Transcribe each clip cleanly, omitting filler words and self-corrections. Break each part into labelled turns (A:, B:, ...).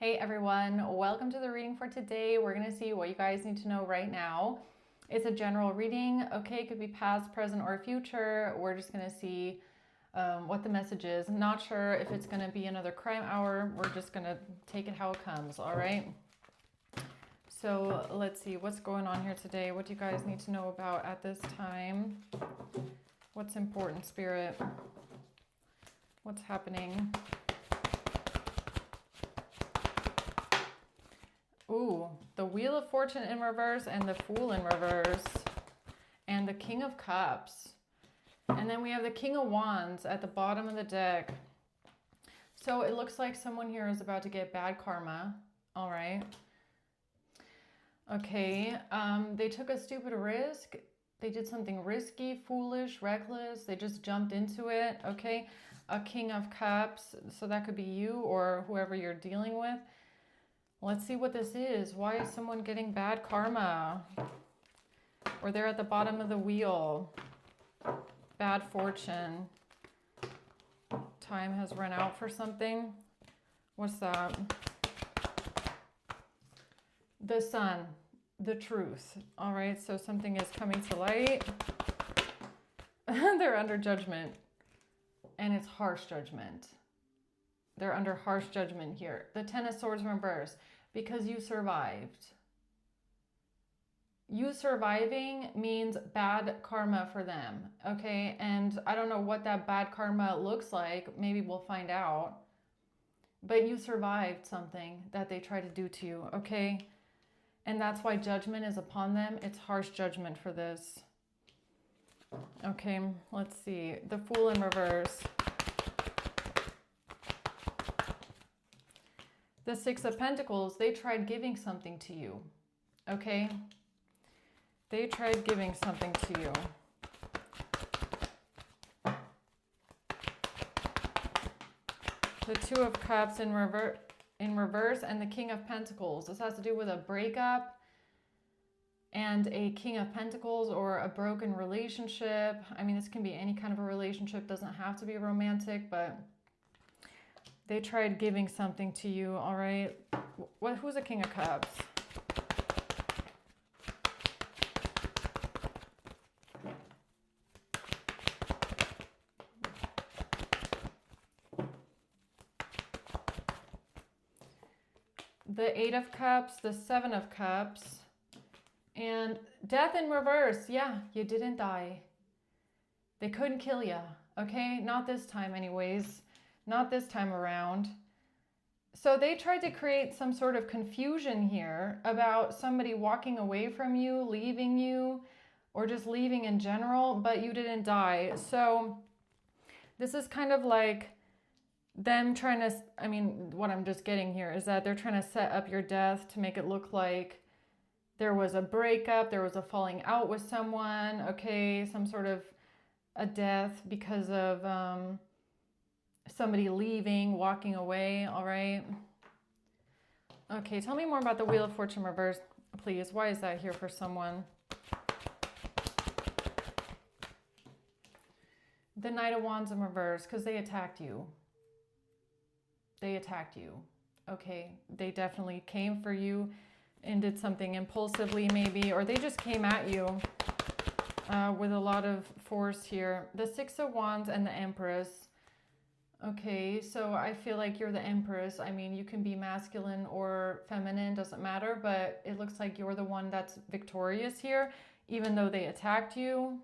A: Hey everyone, welcome to the reading for today. We're going to see what you guys need to know right now. It's a general reading. Okay, it could be past, present, or future. We're just going to see what the message is. I'm not sure if it's going to be another crime hour. We're just going to take it how it comes, all right? So let's see what's going on here today. What do you guys need to know about at this time? What's important, Spirit? What's happening? Ooh, the Wheel of Fortune in reverse and the Fool in reverse. And the King of Cups. And then we have the King of Wands at the bottom of the deck. So it looks like someone here is about to get bad karma. All right. Okay. They took a stupid risk. They did something risky, foolish, reckless. They just jumped into it. Okay. A King of Cups. So that could be you or whoever you're dealing with. Let's see what this is. Why is someone getting bad karma? Or they're at the bottom of the wheel. Bad fortune. Time has run out for something. What's that? The sun. The truth. All right, so something is coming to light. They're under judgment. And it's harsh judgment. They're under harsh judgment here. The Ten of Swords reverse. Because you survived. You surviving means bad karma for them, okay? And I don't know what that bad karma looks like. Maybe we'll find out. But you survived something that they tried to do to you, okay? And that's why judgment is upon them. It's harsh judgment for this. Okay, let's see. The Fool in reverse. The Six of Pentacles, they tried giving something to you, okay? They tried giving something to you. The Two of Cups in reverse and the King of Pentacles. This has to do with a breakup and a King of Pentacles or a broken relationship. I mean, this can be any kind of a relationship. Doesn't have to be romantic, but they tried giving something to you, all right? Who's a King of Cups? The Eight of Cups, the Seven of Cups, and Death in reverse. Yeah, you didn't die. They couldn't kill you, okay? Not this time anyways. Not this time around. So they tried to create some sort of confusion here about somebody walking away from you, leaving you, or just leaving in general, but you didn't die. So this is kind of like them trying to, I mean, what I'm just getting here is that they're trying to set up your death to make it look like there was a breakup, there was a falling out with someone, okay, some sort of a death because of somebody leaving, walking away, all right? Okay, tell me more about the Wheel of Fortune reverse, please. Why is that here for someone? The Knight of Wands in reverse, because they attacked you. They attacked you, okay? They definitely came for you and did something impulsively maybe, or they just came at you with a lot of force here. The Six of Wands and the Empress. Okay, so I feel like you're the Empress. I mean, you can be masculine or feminine, doesn't matter, but it looks like you're the one that's victorious here, even though they attacked you.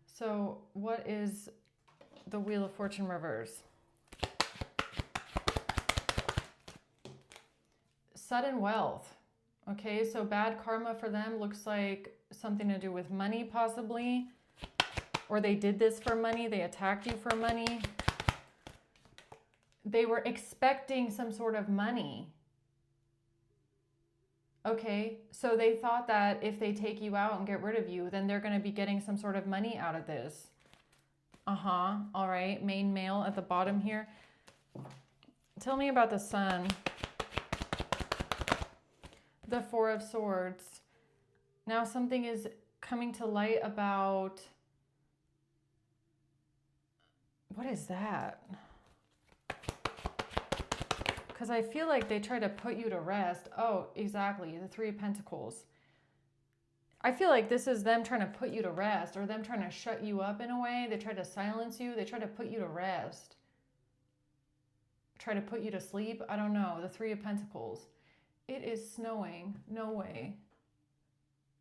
A: So what is the Wheel of Fortune reverse? Sudden wealth. Okay, so bad karma for them looks like something to do with money possibly. Or they did this for money, they attacked you for money. They were expecting some sort of money. Okay, so they thought that if they take you out and get rid of you, then they're going to be getting some sort of money out of this. All right, main male at the bottom here. Tell me about the Sun. The Four of Swords. Now something is coming to light about... What is that? Because I feel like they try to put you to rest. Oh, exactly. The Three of Pentacles. I feel like this is them trying to put you to rest, or them trying to shut you up in a way. They try to silence you. They try to put you to rest. Try to put you to sleep. I don't know. The Three of Pentacles. It is snowing. No way.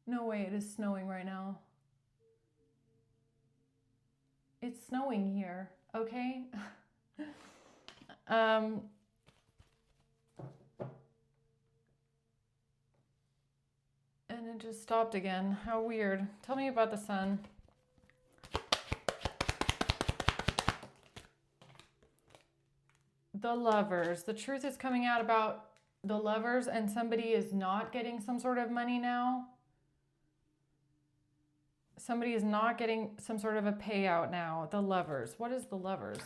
A: No way it is snowing right now. It's snowing here. Okay? And it just stopped again. How weird. Tell me about the sun. The Lovers. The truth is coming out about the Lovers, and somebody is not getting some sort of money now. Somebody is not getting some sort of a payout now. The Lovers. What is the Lovers?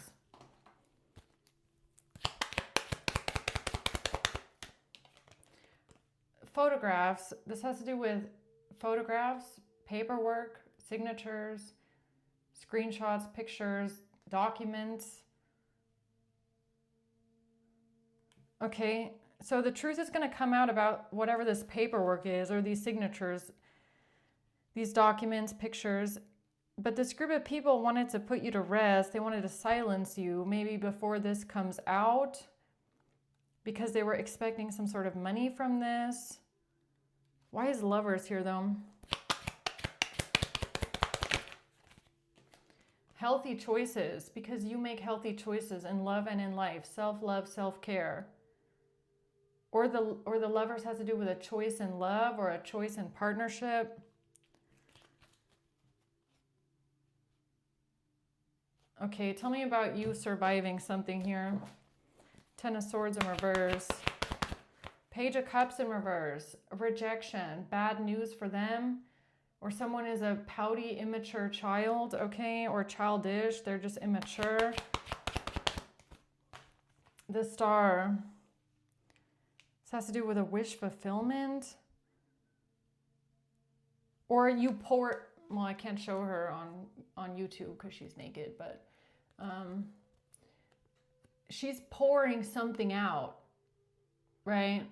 A: Photographs. This has to do with photographs, paperwork, signatures, screenshots, pictures, documents. Okay, so the truth is going to come out about whatever this paperwork is, or these signatures, these documents, pictures. But this group of people wanted to put you to rest. They wanted to silence you maybe before this comes out, because they were expecting some sort of money from this. Why is Lovers here though? Healthy choices, because you make healthy choices in love and in life. Self-love, self-care. Or the Lovers has to do with a choice in love or a choice in partnership. Okay, tell me about you surviving something here. Ten of Swords in reverse. Page of Cups in reverse. Rejection. Bad news for them. Or someone is a pouty, immature child, okay? Or childish. They're just immature. The Star. This has to do with a wish fulfillment. Or you pour... Well, I can't show her on YouTube because she's naked, but she's pouring something out, right?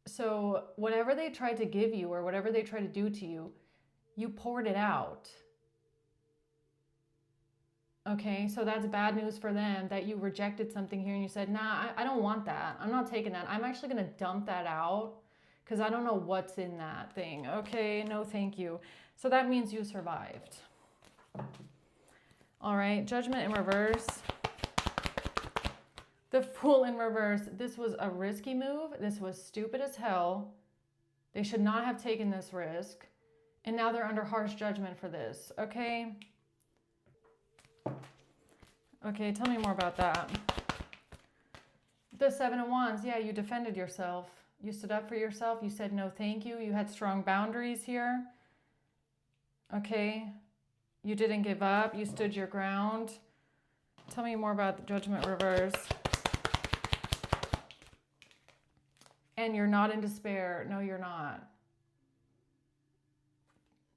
A: So whatever they tried to give you or whatever they try to do to you, you poured it out. Okay, so that's bad news for them that you rejected something here and you said, nah, I don't want that. I'm not taking that. I'm actually going to dump that out because I don't know what's in that thing. Okay, no thank you. So that means you survived. All right, Judgment in reverse. The Fool in reverse. This was a risky move. This was stupid as hell. They should not have taken this risk. And now they're under harsh judgment for this. Okay? Okay, tell me more about that. The Seven of Wands. Yeah, you defended yourself. You stood up for yourself. You said no thank you. You had strong boundaries here. Okay? You didn't give up. You stood your ground. Tell me more about the Judgment reverse. And you're not in despair. No, you're not.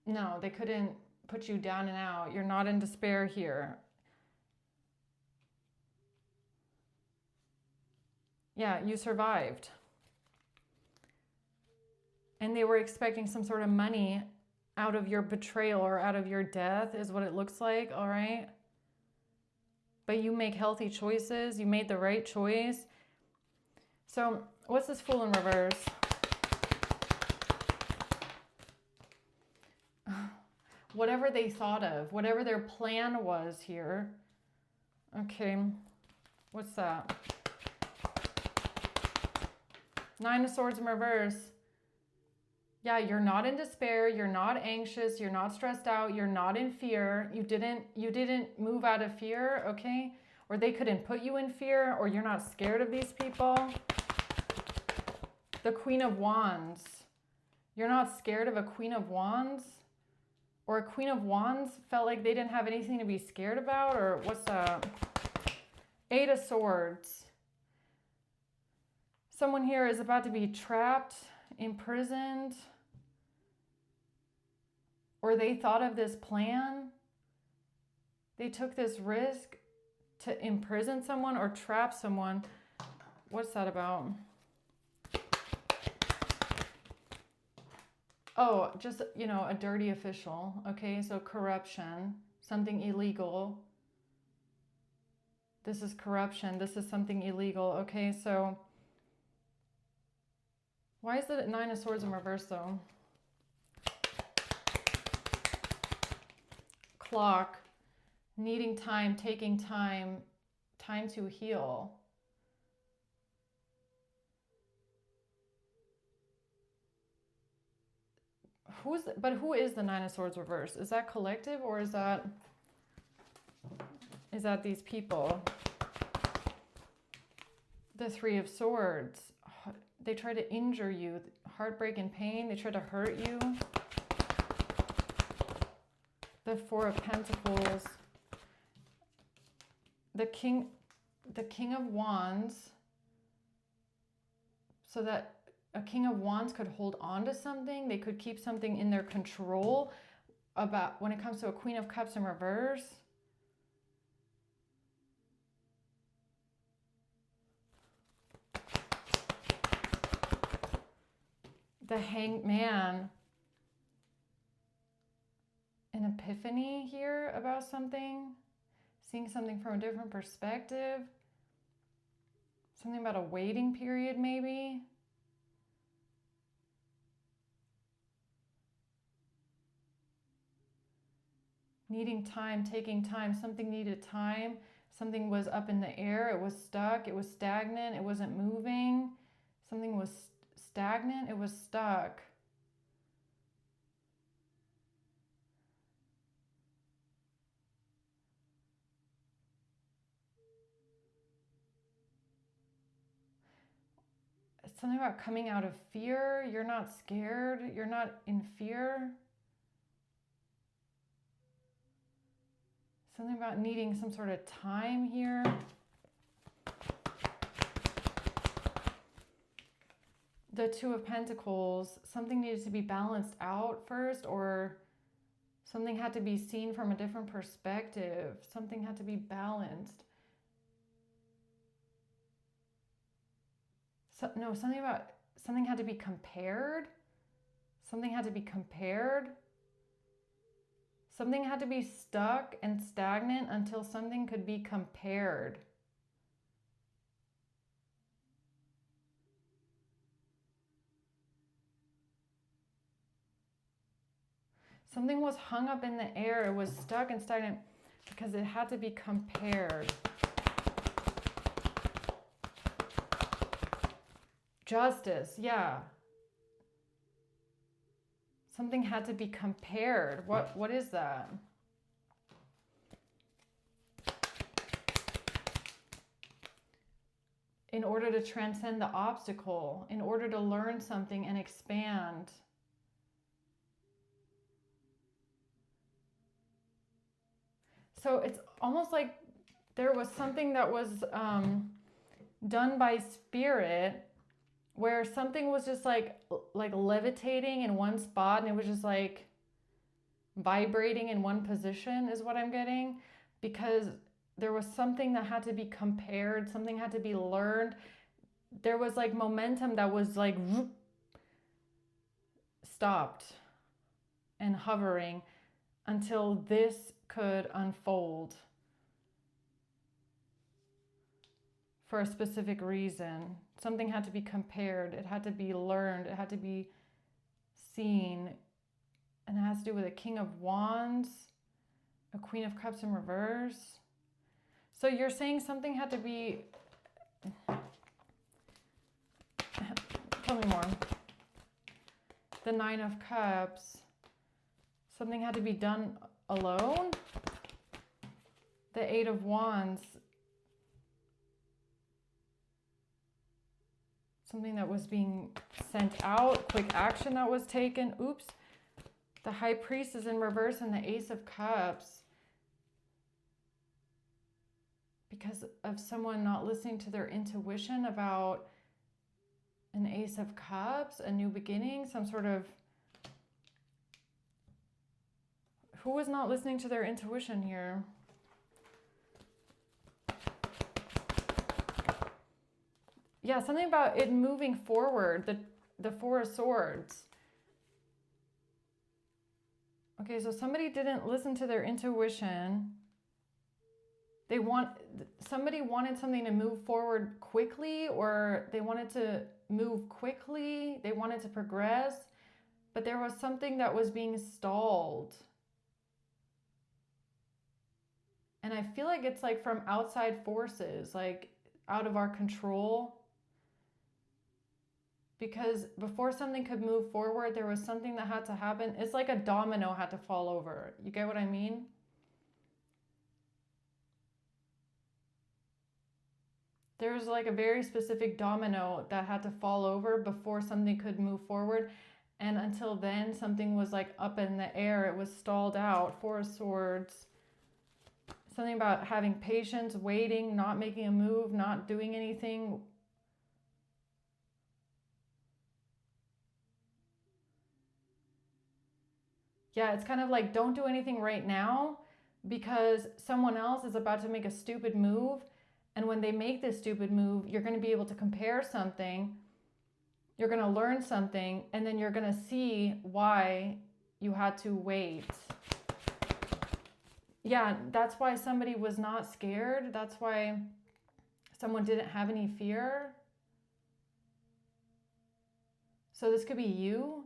A: No, they couldn't put you down and out. You're not in despair here. Yeah, you survived. And they were expecting some sort of money out of your betrayal or out of your death is what it looks like, all right? But you make healthy choices. You made the right choice. So what's this Fool in reverse? Whatever they thought of, whatever their plan was here. Okay, what's that? Nine of Swords in reverse. Yeah, you're not in despair, you're not anxious, you're not stressed out, you're not in fear. You didn't move out of fear, okay? Or they couldn't put you in fear, or you're not scared of these people. The Queen of Wands. You're not scared of a Queen of Wands? Or a Queen of Wands felt like they didn't have anything to be scared about? Or what's that? Eight of Swords. Someone here is about to be trapped, imprisoned, or they thought of this plan. They took this risk to imprison someone or trap someone. What's that about? Oh, just, you know, a dirty official. Okay, so corruption, something illegal. This is corruption. This is something illegal. Okay, so why is it 9 of Swords in reverse though? Clock, needing time, taking time, time to heal. Who is the 9 of Swords reverse? Is that collective, or is that these people? The 3 of Swords. They try to injure you. Heartbreak and pain. They try to hurt you. The 4 of Pentacles. The King of Wands. So that a King of Wands could hold on to something. They could keep something in their control. About when it comes to a Queen of Cups in reverse. The Hanged Man. An epiphany here about something. Seeing something from a different perspective. Something about a waiting period, maybe. Needing time, taking time. Something needed time. Something was up in the air. It was stuck. It was stagnant. It wasn't moving. Something was stagnant. It was stuck. It's something about coming out of fear. You're not scared. You're not in fear. Something about needing some sort of time here. The 2 of Pentacles. Something needed to be balanced out first, or something had to be seen from a different perspective. Something had to be balanced. So, no, something had to be compared. Something had to be compared. Something had to be stuck and stagnant until something could be compared. Something was hung up in the air. It was stuck and stagnant because it had to be compared. Justice, yeah. Something had to be compared. What is that? In order to transcend the obstacle, in order to learn something and expand. So it's almost like there was something that was done by spirit, where something was just like levitating in one spot, and it was just like vibrating in one position is what I'm getting, because there was something that had to be compared, something had to be learned. There was like momentum that was like stopped and hovering until this could unfold for a specific reason. Something had to be compared, it had to be learned, it had to be seen, and it has to do with a King of Wands, a Queen of Cups in reverse. So you're saying something had to be, tell me more. The 9 of Cups, something had to be done alone. The 8 of Wands, something that was being sent out, quick action that was taken. Oops. The High Priestess in reverse and the Ace of Cups. Because of someone not listening to their intuition about an Ace of Cups, a new beginning, some sort of... Who was not listening to their intuition here? yeah, something about it moving forward, the Four of Swords. Okay, so somebody didn't listen to their intuition. Somebody wanted something to move forward quickly, or they wanted to move quickly, they wanted to progress, but there was something that was being stalled. And I feel like it's like from outside forces, like out of our control. Because before something could move forward, there was something that had to happen. It's like a domino had to fall over. You get what I mean? There's like a very specific domino that had to fall over before something could move forward. And until then, something was like up in the air. It was stalled out. Four of Swords. Something about having patience, waiting, not making a move, not doing anything. Yeah, it's kind of like don't do anything right now because someone else is about to make a stupid move. And when they make this stupid move, you're going to be able to compare something. You're going to learn something, and then you're going to see why you had to wait. Yeah, that's why somebody was not scared. That's why someone didn't have any fear. So this could be you.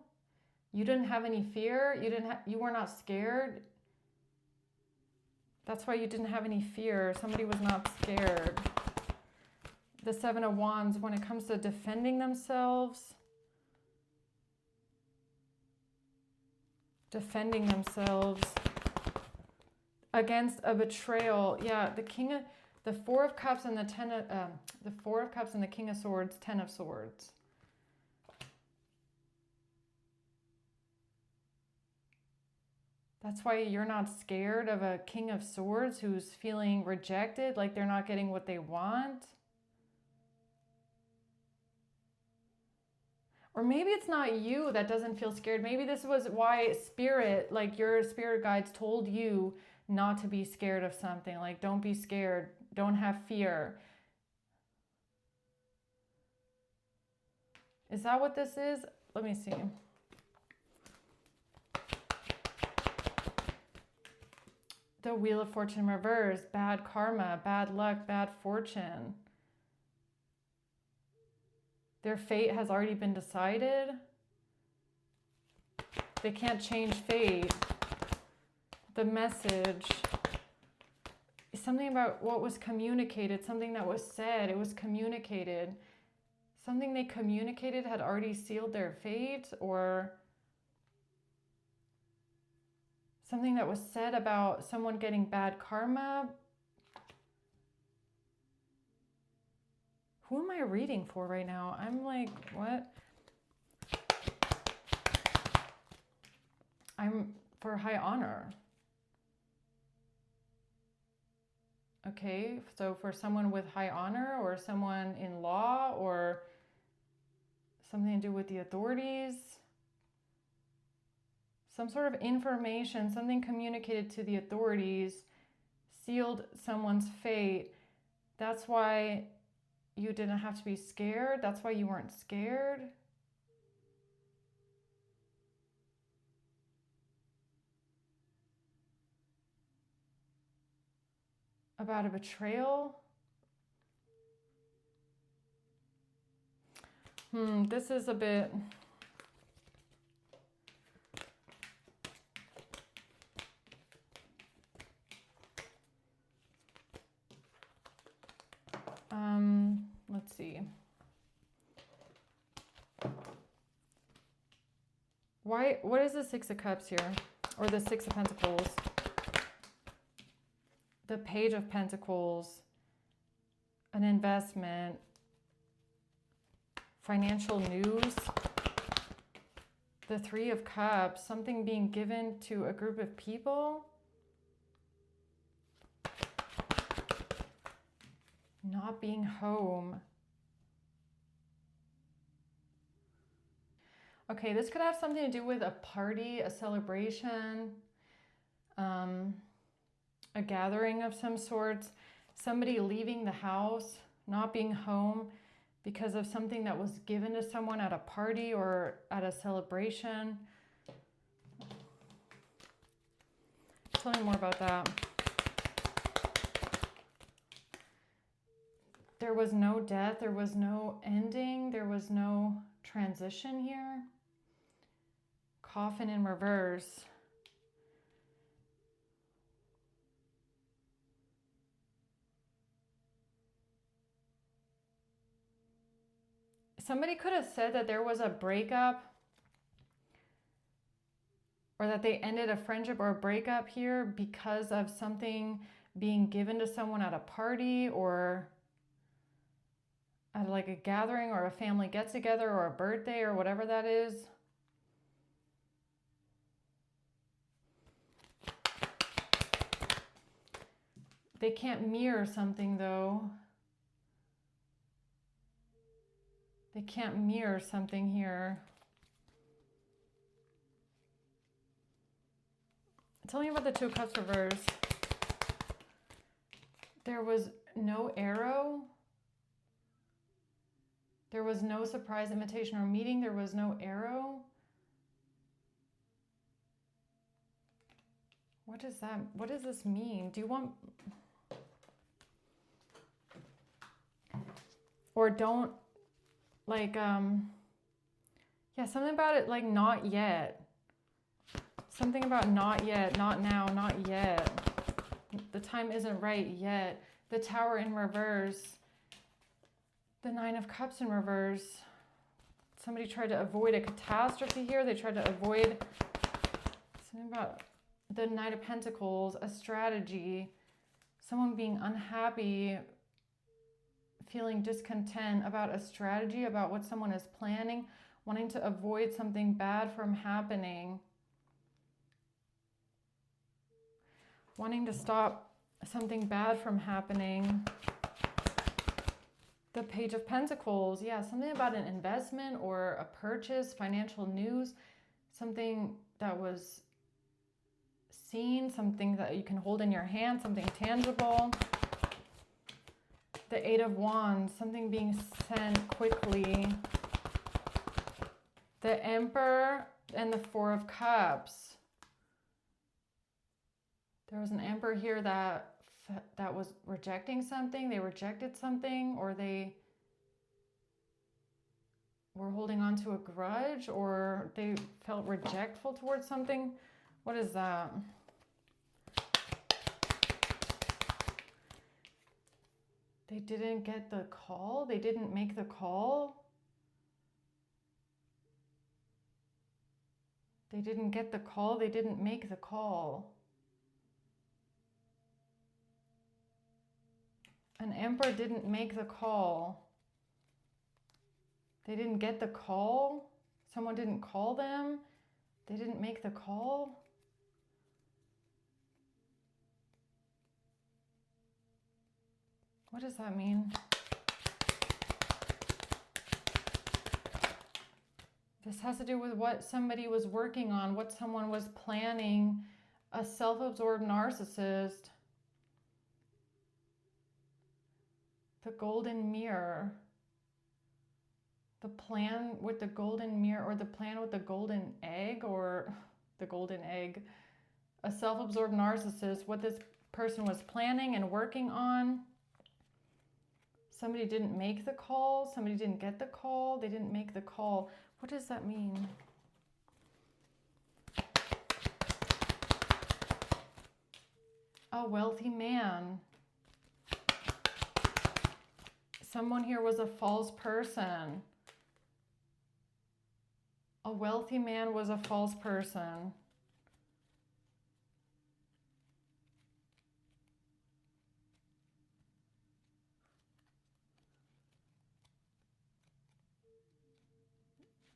A: You didn't have any fear. You were not scared. That's why you didn't have any fear. Somebody was not scared. The Seven of Wands, when it comes to defending themselves, against a betrayal. Yeah, the Four of Cups and the Four of Cups and the King of Swords, Ten of Swords. That's why you're not scared of a King of Swords who's feeling rejected, like they're not getting what they want. Or maybe it's not you that doesn't feel scared. Maybe this was why spirit, like your spirit guides told you not to be scared of something. Like, don't be scared. Don't have fear. Is that what this is? Let me see. The Wheel of Fortune reverse, bad karma, bad luck, bad fortune. Their fate has already been decided. They can't change fate. The message is something about what was communicated, something that was said. It was communicated. Something they communicated had already sealed their fate, or something that was said about someone getting bad karma. Who am I reading for right now? I'm like, what? I'm for high honor. Okay, so for someone with high honor, or someone in law, or something to do with the authorities. Some sort of information, something communicated to the authorities, sealed someone's fate. That's why you didn't have to be scared. That's why you weren't scared. About a betrayal. This is a bit... let's see. What is the Six of Cups here? Or the Six of Pentacles? The Page of Pentacles, an investment, financial news, the Three of Cups, something being given to a group of people, not being home. Okay, this could have something to do with a party, a celebration, a gathering of some sorts, somebody leaving the house, not being home. because of something that was given to someone at a party or at a celebration. Tell me more about that. There was no death, there was no ending, there was no transition here. Coffin in reverse. Somebody could have said that there was a breakup, or that they ended a friendship or a breakup here because of something being given to someone at a party or at like a gathering or a family get-together or a birthday or whatever that is. They can't mirror something though. They can't mirror something here. Tell me about the Two of Cups reverse. There was no arrow. There was no surprise invitation or meeting. There was no arrow. What does that, what does this mean? Do you want, or don't, like, yeah, something about it, like not yet. Something about not yet, not now, not yet. The time isn't right yet. The Tower in reverse. The Nine of Cups in reverse. Somebody tried to avoid a catastrophe here. They tried to avoid something about the Knight of Pentacles, a strategy. Someone being unhappy, feeling discontent about a strategy, about what someone is planning, wanting to avoid something bad from happening. Wanting to stop something bad from happening. The Page of Pentacles, yeah, something about an investment or a purchase, financial news, something that was seen, something that you can hold in your hand, something tangible. The Eight of Wands, something being sent quickly. The Emperor and the Four of Cups. There was an Emperor here that was rejecting something. They rejected something, or they were holding on to a grudge, or they felt rejectful towards something. What is that? They didn't get the call. They didn't make the call. They didn't get the call. They didn't make the call. An Emperor didn't make the call. They didn't get the call. Someone didn't call them. They didn't make the call. What does that mean? This has to do with what somebody was working on, what someone was planning. A self-absorbed narcissist. The golden mirror. The plan with the golden mirror, or the plan with the golden egg, or the golden egg. A self-absorbed narcissist, what this person was planning and working on. Somebody didn't make the call. Somebody didn't get the call. They didn't make the call. What does that mean? A wealthy man. Someone here was a false person. A wealthy man was a false person.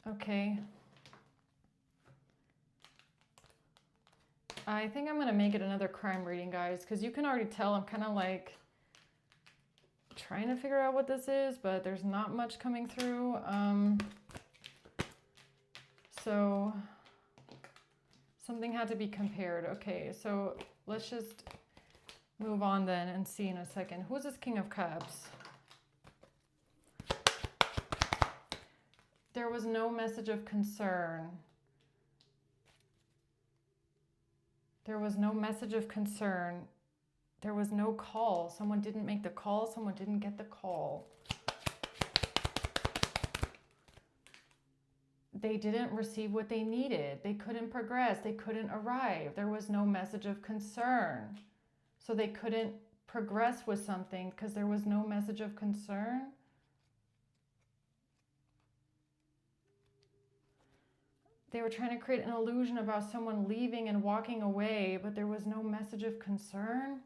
A: Okay. I think I'm going to make it another crime reading, guys, because you can already tell I'm kind of like trying to figure out what this is, but there's not much coming through. So something had to be compared. Okay, so let's just move on then and see in a second. Who's this King of Cups? There was no message of concern. There was no message of concern. There was no call. Someone didn't make the call. Someone didn't get the call. They didn't receive what they needed. They couldn't progress. They couldn't arrive. There was no message of concern. So they couldn't progress with something because there was no message of concern. They were trying to create an illusion about someone leaving and walking away, but there was no message of concern.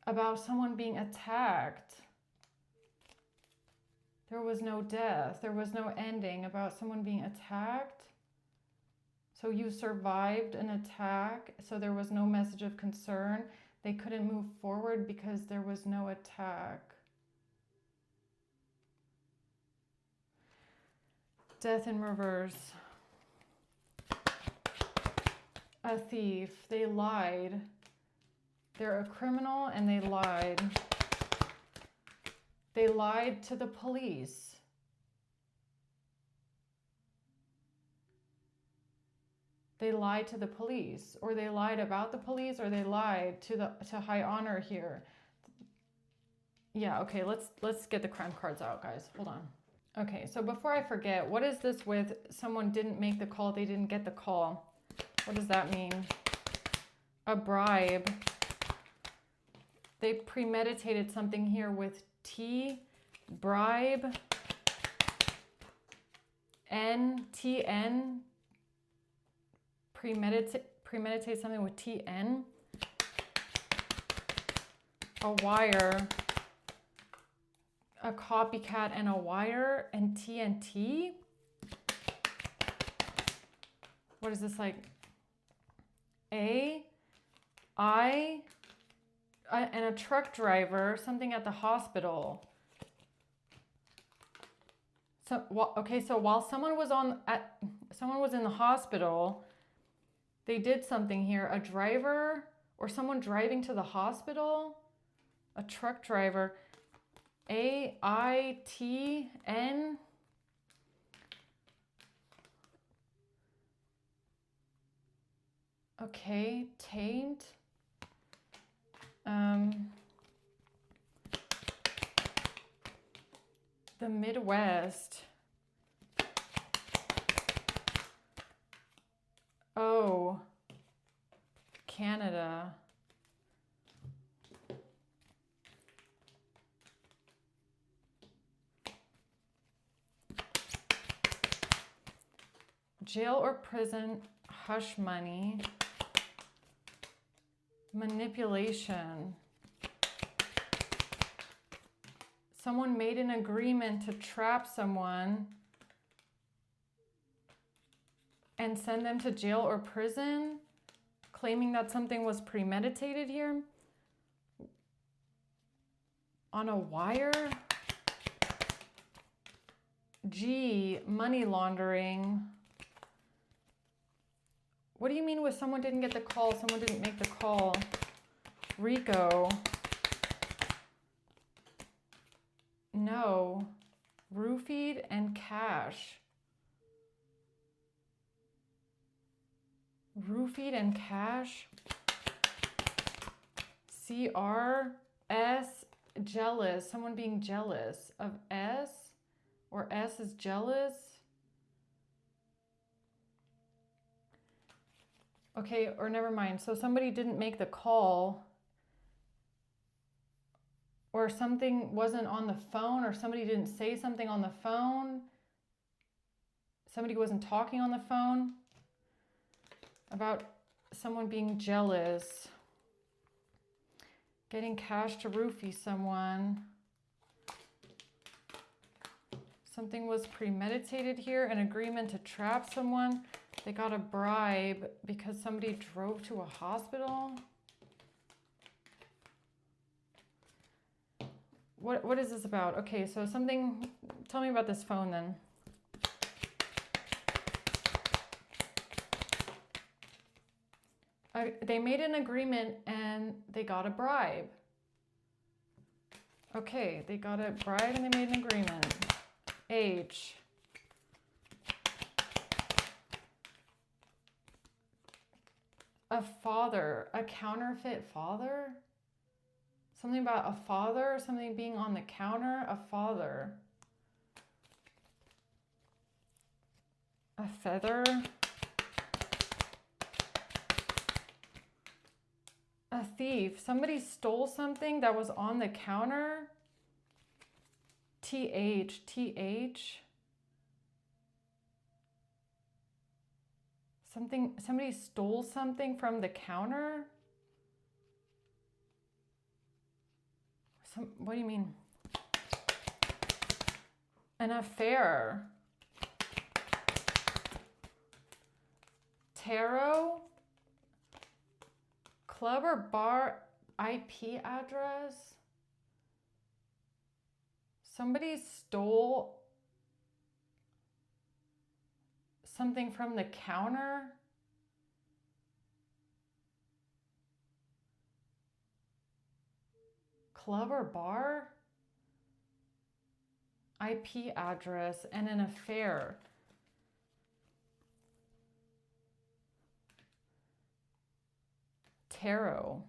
A: About someone being attacked. There was no death. There was no ending about someone being attacked. So you survived an attack. So there was no message of concern. They couldn't move forward because there was no attack. Death in reverse. A thief. They lied. They're a criminal and they lied. They lied to the police. They lied to the police, or they lied about the police, or they lied to high honor here. Yeah, okay, let's get the crime cards out, guys. Hold on. Okay, so before I forget, what is this with someone didn't make the call, they didn't get the call? What does that mean? A bribe. They premeditated something here with T, bribe, N, TN, premeditate something with TN, a wire, a copycat and a wire, and TNT. What is this, like and a truck driver, something at the hospital. So okay, so while someone was in the hospital, they did something here. A driver or someone driving to the hospital, a truck driver, AITN. Okay, taint. The Midwest. Oh, Canada. Jail or prison, hush money. Manipulation. Someone made an agreement to trap someone and send them to jail or prison, claiming that something was premeditated here. On a wire. G, money laundering. What do you mean with someone didn't get the call, someone didn't make the call? Rico. No. Roofied and cash. Roofied and cash. CRS, jealous. Someone being jealous of S, or S is jealous. Okay, or never mind. So somebody didn't make the call, or something wasn't on the phone, or somebody didn't say something on the phone. Somebody wasn't talking on the phone about someone being jealous. Getting cash to roofie someone. Something was premeditated here, an agreement to trap someone. They got a bribe because somebody drove to a hospital. What is this about? Okay, so something, tell me about this phone then. They made an agreement and they got a bribe. Okay, they got a bride and they made an agreement. H. A father, a counterfeit father? Something about a father, something being on the counter, a father. A feather. A thief. Somebody stole something that was on the counter. TH. Somebody stole something from the counter? What do you mean? An affair. Tarot. Club or bar IP address. Somebody stole something from the counter. Club or bar? IP address and an affair. Tarot.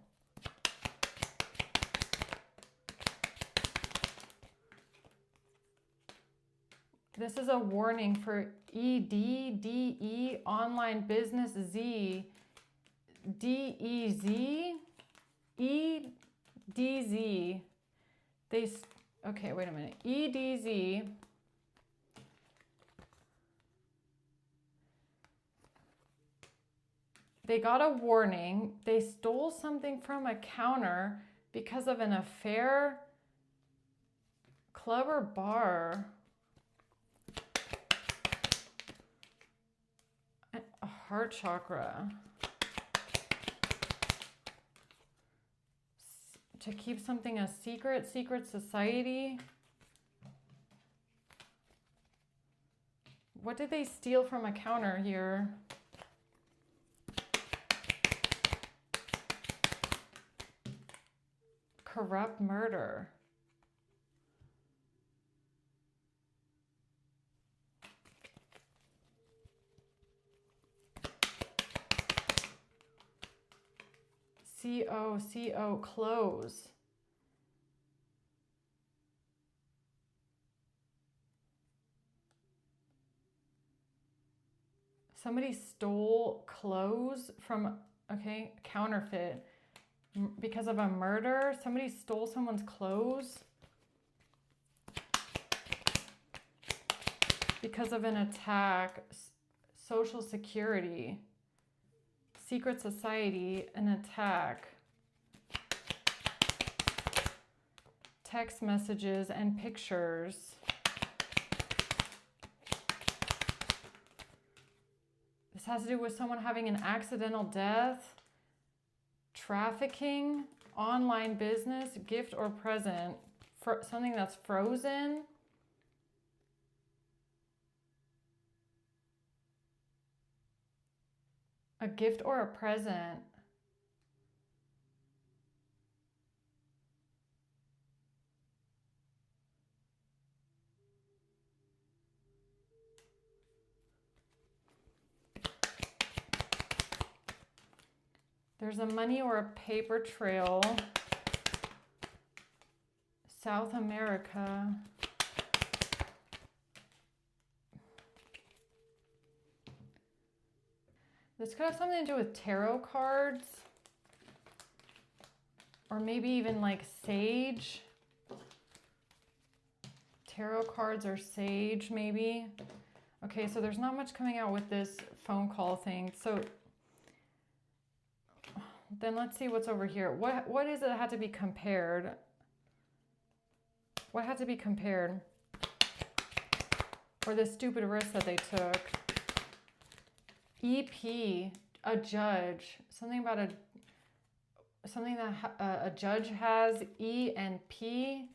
A: This is a warning for EDDE, online business, Z, DEZ, EDZ. Okay, wait a minute. EDZ. They got a warning. They stole something from a counter because of an affair. Club or bar. A heart chakra. To keep something a secret, secret society. What did they steal from a counter here? Corrupt murder. CO, close. Somebody stole clothes from, okay, counterfeit. Because of a murder, somebody stole someone's clothes. Because of an attack, Social Security, secret society, an attack. Text messages and pictures. This has to do with someone having an accidental death. Trafficking, online business, gift or present, for something that's frozen. A gift or a present. There's a money or a paper trail. South America. This could have something to do with tarot cards. Or maybe even like sage. Tarot cards or sage maybe. Okay, so there's not much coming out with this phone call thing. So then let's see what's over here. What is it that had to be compared? What had to be compared? Or this stupid risk that they took? EP, a judge. Something about something that a judge has. E and P.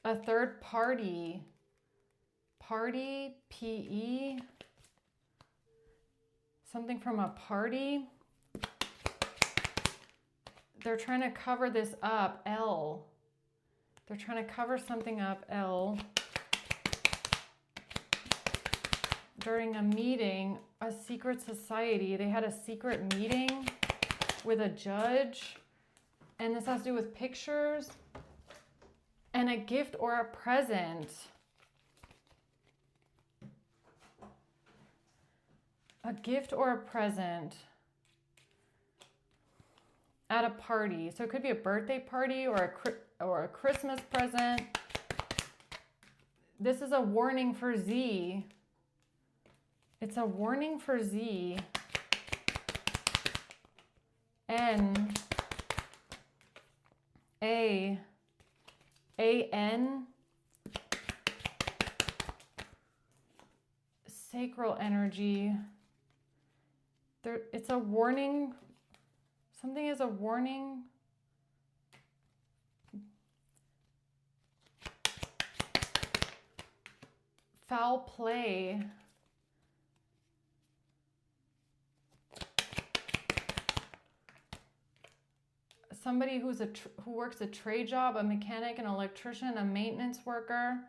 A: A third party. Party, PE. Something from a party. they're trying to cover this up, L. They're trying to cover something up, L. During a meeting, a secret society, they had a secret meeting with a judge, and this has to do with pictures and a gift or a present. A gift or a present at a party. So it could be a birthday party or a Christmas present. This is a warning for Z. It's a warning for Z. N. A. A-N. Sacral energy. It's a warning. Something is a warning. Foul play. Somebody who works a trade job, a mechanic, an electrician, a maintenance worker.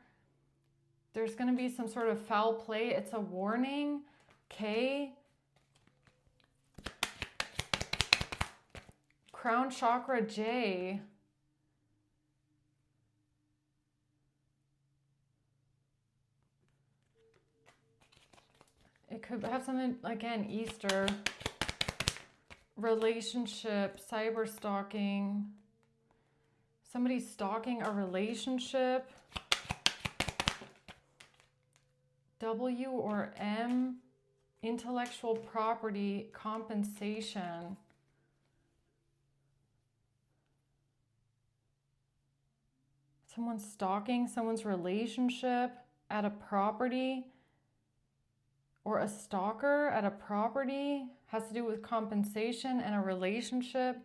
A: There's going to be some sort of foul play. It's a warning. K. Crown chakra, J. It could have something, again, Easter. Relationship, cyber stalking. Somebody's stalking a relationship. W or M. Intellectual property, compensation. Someone's stalking someone's relationship at a property, or a stalker at a property, has to do with compensation and a relationship.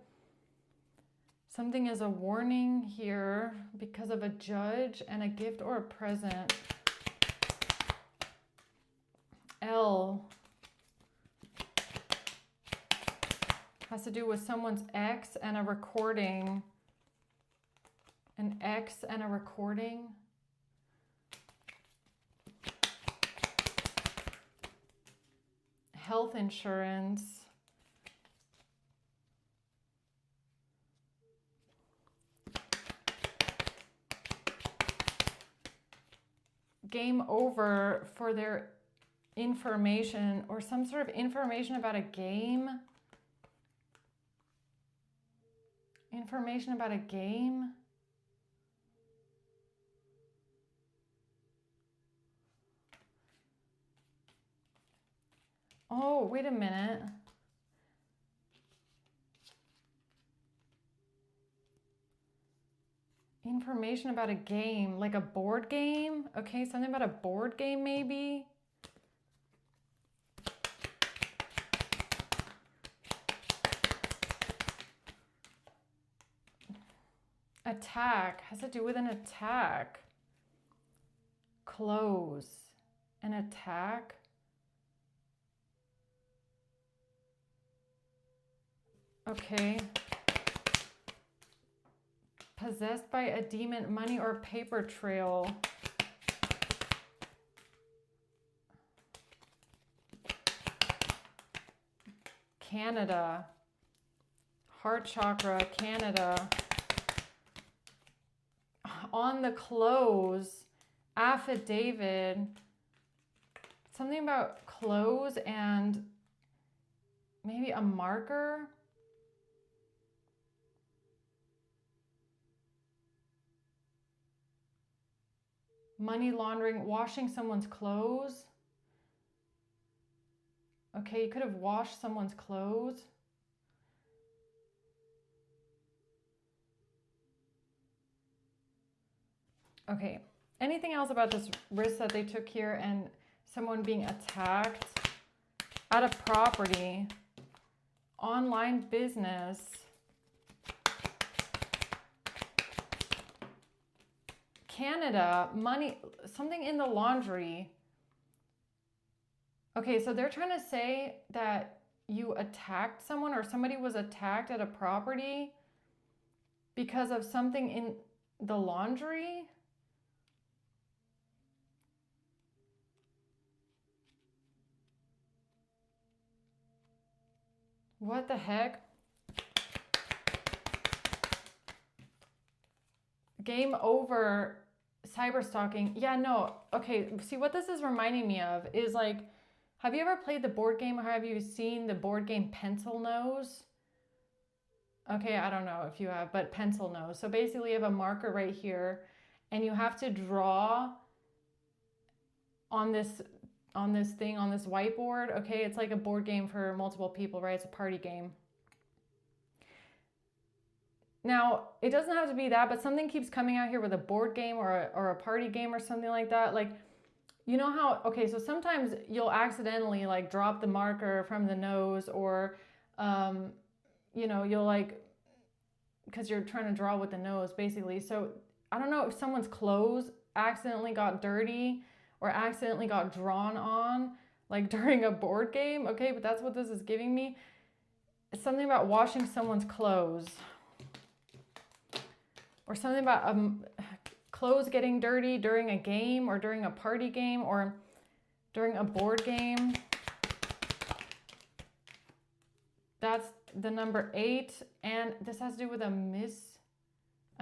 A: Something is a warning here because of a judge and a gift or a present. L has to do with someone's ex and a recording. An ex and a recording. Health insurance. Game over for their information, or some sort of information about a game. Information about a game. Oh, wait a minute. Information about a game, like a board game. Okay, something about a board game maybe. Attack has to do with an attack. Close. An attack. Okay. Possessed by a demon, money or paper trail. Canada. Heart chakra, Canada. On the close, affidavit. Something about clothes and maybe a marker. Money laundering, washing someone's clothes. Okay, you could have washed someone's clothes. Okay, anything else about this risk that they took here and someone being attacked at a property, online business, Canada, money, something in the laundry. Okay, so they're trying to say that you attacked someone or somebody was attacked at a property. because of something in the laundry. What the heck? Game over. Cyber stalking. Yeah, no. Okay, see what this is reminding me of is like, have you ever played the board game or have you seen the board game Pencil Nose? Okay, I don't know if you have, but Pencil Nose. So basically you have a marker right here and you have to draw on this thing, on this whiteboard. Okay, it's like a board game for multiple people, right? It's a party game. Now, it doesn't have to be that, but something keeps coming out here with a board game or a party game or something like that. Like, you know how, okay, so sometimes you'll accidentally like drop the marker from the nose or, you know, you'll like, because you're trying to draw with the nose basically. So I don't know if someone's clothes accidentally got dirty or accidentally got drawn on like during a board game. Okay, but that's what this is giving me. It's something about washing someone's clothes. Or something about clothes getting dirty during a game or during a party game or during a board game. That's the number 8. And this has to do with a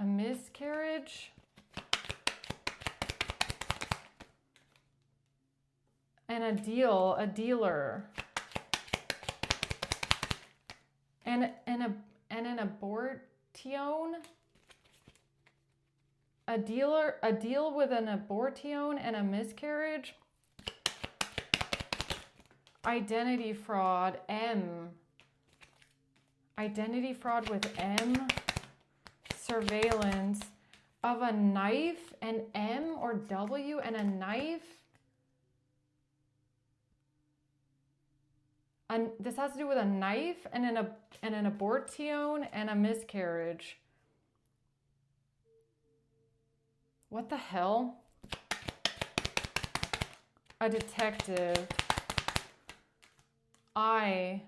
A: miscarriage. And a dealer. And an abortion. A deal with an abortion and a miscarriage. Identity fraud, M. Identity fraud with M. Surveillance of a knife, an M or W and a knife. And this has to do with a knife and an abortion and a miscarriage. What the hell? A detective. Fire.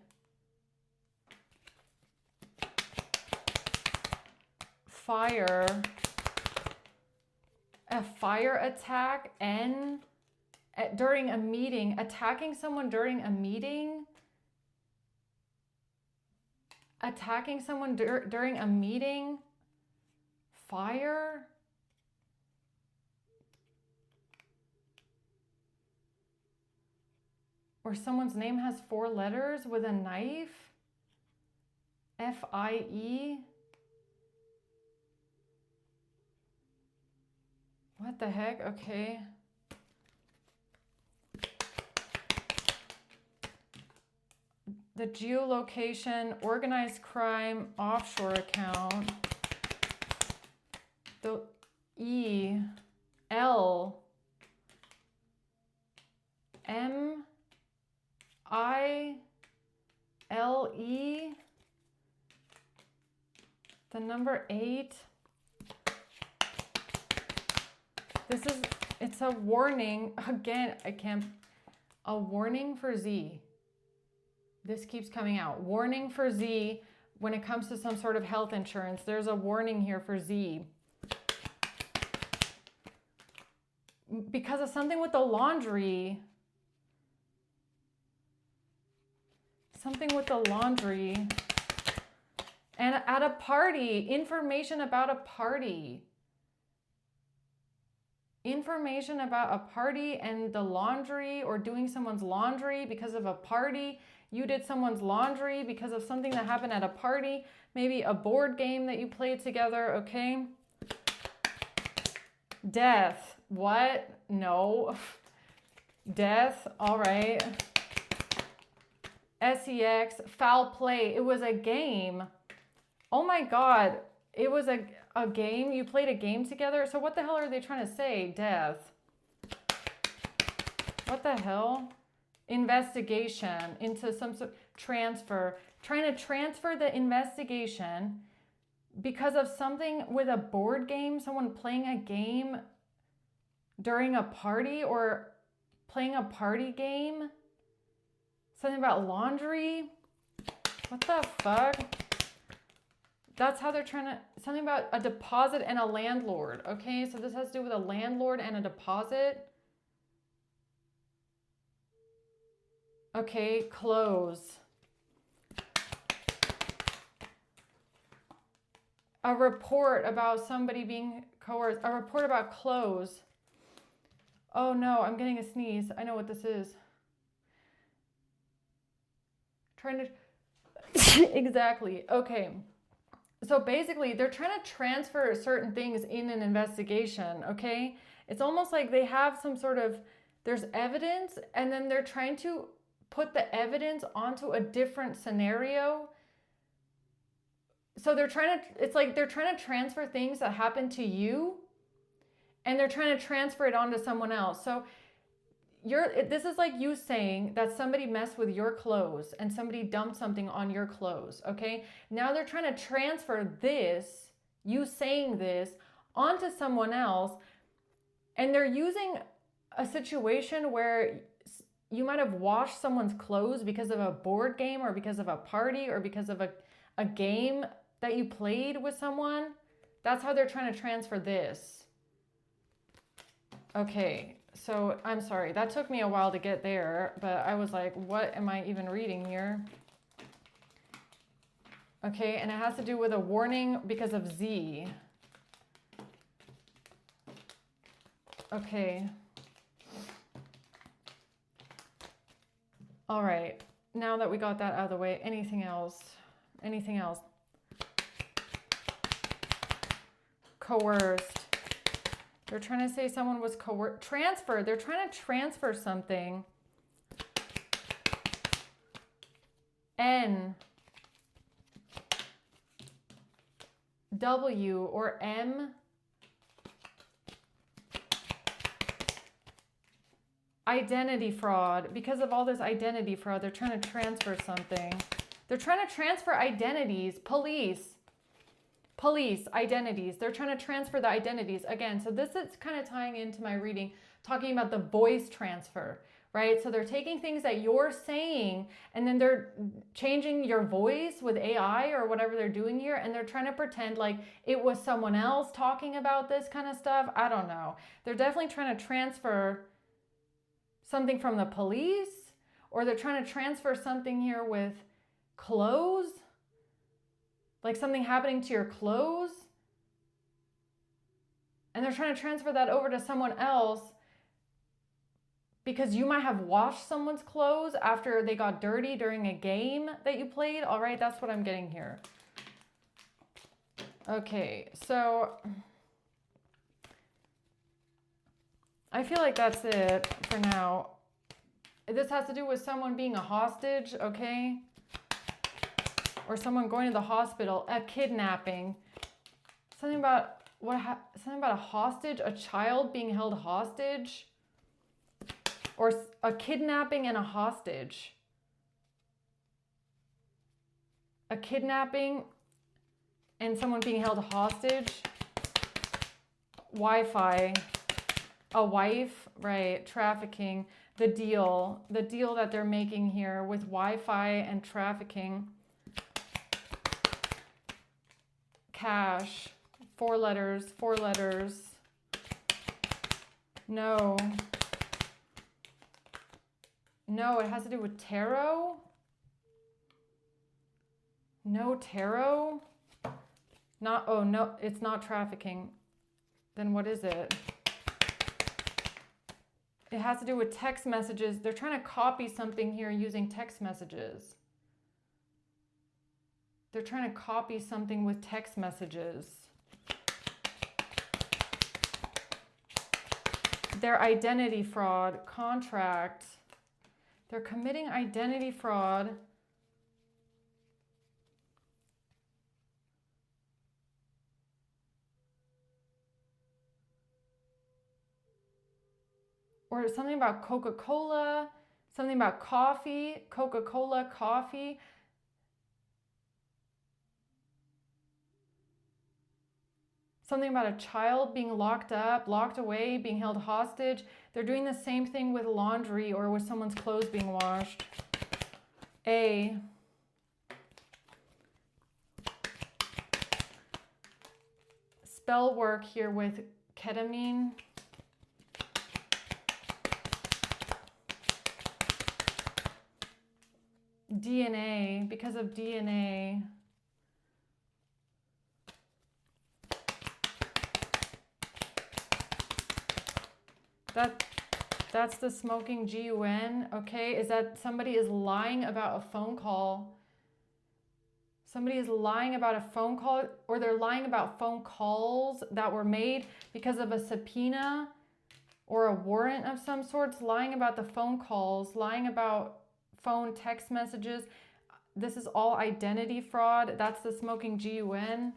A: A fire attack. N. During a meeting. Attacking someone during a meeting. Attacking someone during a meeting. Fire. Or someone's name has 4 letters with a knife. F-I-E. What the heck? Okay. The geolocation, organized crime, offshore account. The E, L, M, I-L-E, the number 8. It's a warning. Again, a warning for Z. This keeps coming out. Warning for Z when it comes to some sort of health insurance. There's a warning here for Z. Because of something with the laundry. Something with the laundry. And at a party, information about a party. Information about a party and the laundry or doing someone's laundry because of a party. You did someone's laundry because of something that happened at a party. Maybe a board game that you played together, okay? Death. What? No. Death. All right. SEX. Foul play. It was a game. Oh my God. It was a game. You played a game together. So what the hell are they trying to say? Death. What the hell? Investigation into some sort of transfer. Trying to transfer the investigation because of something with a board game. Someone playing a game during a party or playing a party game. Something about laundry. What the fuck? That's how they're trying to, something about a deposit and a landlord. Okay, so this has to do with a landlord and a deposit. Okay, close. A report about somebody being coerced. A report about close. Oh no, I'm getting a sneeze. I know what this is. Trying to... Exactly. Okay. So basically, they're trying to transfer certain things in an investigation, okay? It's almost like they have some sort of... There's evidence, and then they're trying to put the evidence onto a different scenario. So they're trying to... It's like they're trying to transfer things that happened to you, and they're trying to transfer it onto someone else. So this is like you saying that somebody messed with your clothes and somebody dumped something on your clothes, okay? Now they're trying to transfer this, you saying this, onto someone else, and they're using a situation where you might have washed someone's clothes because of a board game or because of a party or because of a game that you played with someone. That's how they're trying to transfer this. Okay, so I'm sorry, that took me a while to get there, but I was like, what am I even reading here? Okay, and it has to do with a warning because of Z. Okay. All right, now that we got that out of the way, anything else? Anything else? Coerced. They're trying to say someone was transferred. They're trying to transfer something. N, W, or M. Identity fraud. Because of all this identity fraud, they're trying to transfer something. They're trying to transfer identities. Police, identities. They're trying to transfer the identities. Again, so this is kind of tying into my reading, talking about the voice transfer, right? So they're taking things that you're saying and then they're changing your voice with AI or whatever they're doing here, and they're trying to pretend like it was someone else talking about this kind of stuff. I don't know. They're definitely trying to transfer something from the police, or they're trying to transfer something here with clothes. Like something happening to your clothes, and they're trying to transfer that over to someone else because you might have washed someone's clothes after they got dirty during a game that you played. All right, that's what I'm getting here. Okay, so I feel like that's it for now. This has to do with someone being a hostage, okay? Or someone going to the hospital, a kidnapping, something about something about a hostage, a child being held hostage, or a kidnapping and a hostage. A kidnapping and someone being held hostage. Wi-Fi, a wife, right? Trafficking, the deal that they're making here with Wi-Fi and trafficking. Cash, 4 letters. No, it has to do with tarot. No tarot. Not, oh no, it's not trafficking. Then what is it? It has to do with text messages. They're trying to copy something here using text messages. They're trying to copy something with text messages. Their identity fraud, contract. They're committing identity fraud. Or something about Coca-Cola, something about coffee, Coca-Cola, coffee. Something about a child being locked up, locked away, being held hostage. They're doing the same thing with laundry or with someone's clothes being washed. A. spell work here with ketamine. DNA, because of DNA. That's the smoking GUN, okay? Is that somebody is lying about a phone call. Somebody is lying about a phone call, or they're lying about phone calls that were made because of a subpoena or a warrant of some sorts, lying about the phone calls, lying about phone text messages. This is all identity fraud. That's the smoking GUN.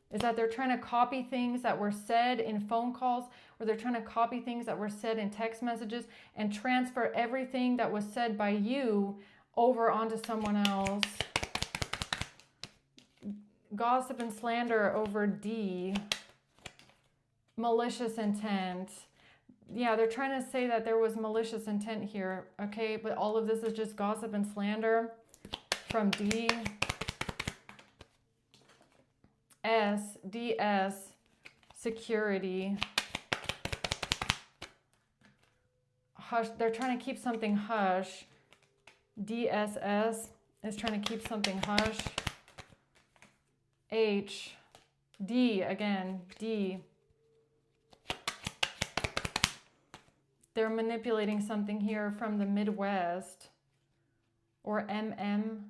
A: Is that they're trying to copy things that were said in phone calls, or they're trying to copy things that were said in text messages and transfer everything that was said by you over onto someone else. Gossip and slander over D. Malicious intent. Yeah, they're trying to say that there was malicious intent here, okay? But all of this is just gossip and slander from D. S, DS, security. Hush, they're trying to keep something hush. DSS is trying to keep something hush. H, D again, D. They're manipulating something here from the Midwest. Or MM.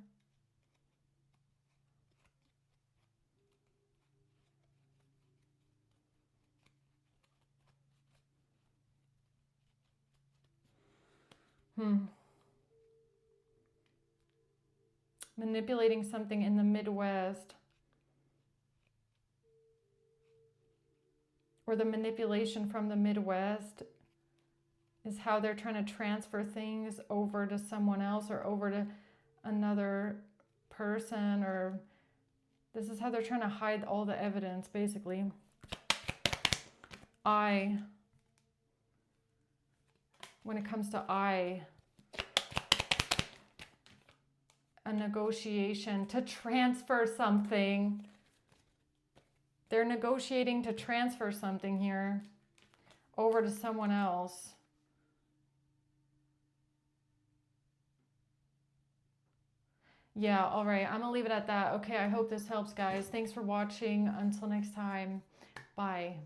A: Manipulating something in the Midwest. Or the manipulation from the Midwest is how they're trying to transfer things over to someone else or over to another person, or this is how they're trying to hide all the evidence, basically. I, when it comes to I, a negotiation to transfer something. They're negotiating to transfer something here over to someone else. Yeah, all right. I'm going to leave it at that. Okay, I hope this helps, guys. Thanks for watching. Until next time. Bye.